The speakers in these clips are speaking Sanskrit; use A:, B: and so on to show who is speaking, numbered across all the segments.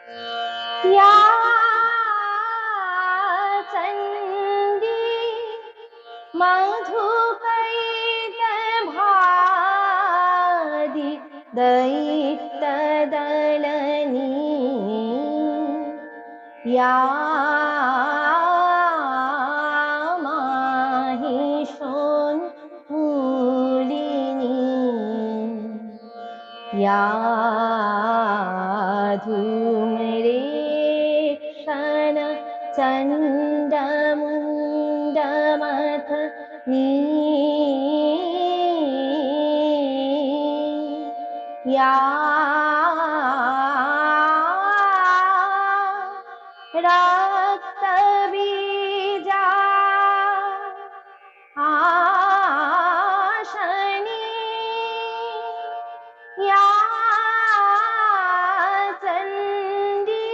A: या चंडी मधुकैटभादि दैत्यदलनी या माहिषोन्मूलिनी या धूम्रेक्षण चण्डमुण्डमथनी या रक्तबीजा आशनी या चंडी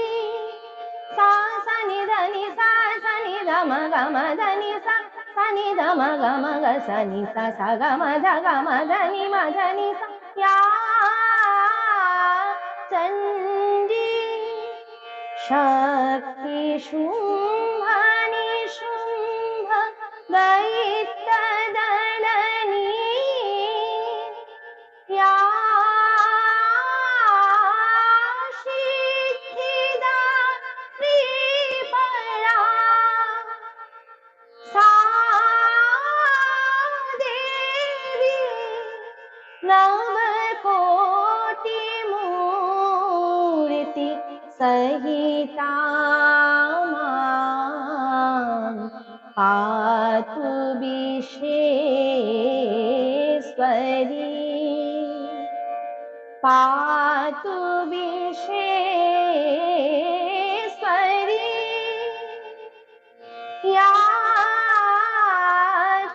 A: सा सनि धनि सा सनि धम गम धनि सा सनि धम गम ग सनि सा सा गम ध गम धनि म धनि सा या चंडी शक्ति शुंभ निशुंभ दैत्यदलनी या सिद्धिदात्री परा सा देवी नवकोटि मूर्ति सहिता मां पातु विश्वेश्वरी पातु विश्वेश्वरी या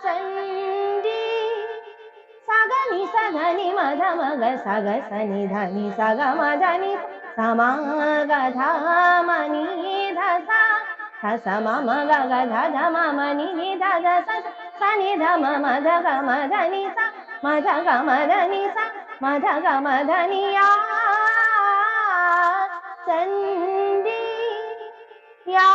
A: चंडी सगनि सधनि मध मग सग सनि धनि सग मधनि समागधमनि धसा स मम ग ग ध ध मम नि नि ध ध स सनि ध मम ध ग म धनि स म ध ग म धनि स म ध ग म धनि या चंडी या